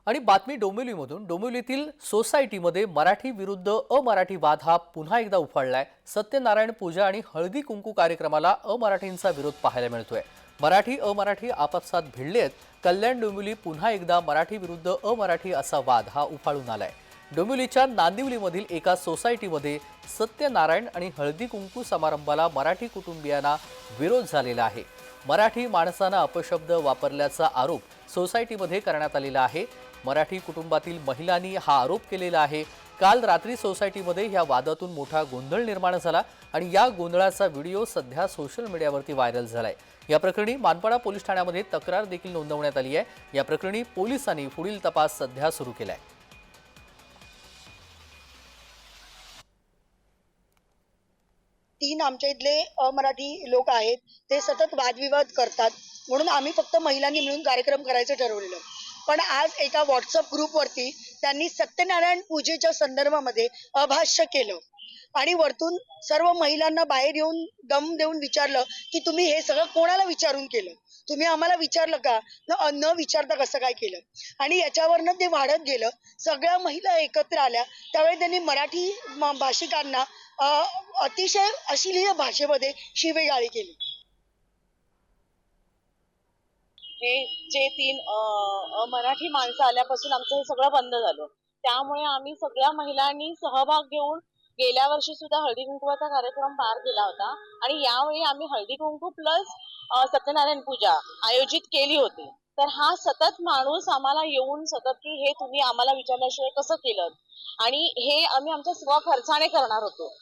आणि बातमी डोंबिवलीमधून डोंबिवलीतील सोसायटीमध्ये मराठी विरुद्ध अमराठी वाद हा पुन्हा एकदा उफाळलाय। सत्यनारायण पूजा आणि हळदी कुंकू कार्यक्रमाला अमराठींचा विरोध पाहायला मिळतोय। मराठी अमराठी आपापसात भिडलेत। कल्याण डोंबिवली पुन्हा एकदा मराठी विरुद्ध अमराठी असा वाद हा उफाळून आलाय। डोंबिवलीच्या नांदिवलीमधील एका सोसायटीमध्ये सत्यनारायण आणि हळदी कुंकू समारंभाला मराठी कुटुंबियांना विरोध झालेला आहे। मराठी माणसांना अपशब्द वापरल्याचा आरोप सोसायटीमध्ये करण्यात आलेला आहे। मराठी कुटुंबातील महिलांनी हा आरोप केलेला आहे। काल रात्री सोसायटीमध्ये या वादातून मोठा गोंधळ निर्माण झाला आणि या गोंधळाचा व्हिडिओ सध्या सोशल मीडियावरती व्हायरल झालाय। या प्रकरणी मानपाडा पोलीस ठाण्यामध्ये तक्रार देखील नोंदवण्यात आली आहे। या प्रकरणी पोलिसांनी पुढील तपास सध्या सुरू केलाय। 3 आमच्या इथले अमराठी लोक आहेत, ते सतत वादविवाद करतात, म्हणून आम्ही फक्त महिलांनी मिळून कार्यक्रम करायचं ठरवलेलं। पण आज एका WhatsApp ग्रुपवरती त्यांनी सत्यनारायण पूजेच्या संदर्भामध्ये अभाष्य केलं आणि वरतून सर्व महिलांना बाहेर येऊन दम देऊन विचारलं की तुम्ही हे सगळं कोणाला विचारून केलं, तुम्ही आम्हाला विचारलं का, न विचारता कसं काय केलं। आणि याच्यावरनं ते वाढत गेलं। सगळ्या महिला एकत्र आल्या, त्यावेळी त्यांनी मराठी भाषिकांना अतिशय अश्लील भाषेमध्ये शिवीगाळी केली। हे जे 3 मराठी माणसं आल्यापासून आमचं हे सगळं बंद झालं। त्यामुळे आम्ही सगळ्या महिलांनी सहभाग घेऊन गेल्या वर्षी सुद्धा हळदी कुंकवाचा कार्यक्रम पार केला होता आणि यावेळी आम्ही हळदी कुंकू प्लस सत्यनारायण पूजा आयोजित केली होती। तर हा सतत माणूस आम्हाला येऊन सतत की हे तुम्ही आम्हाला विचारल्याशिवाय कसं केलं, आणि हे आम्ही आमच्या स्वखर्चाने करणार होतो।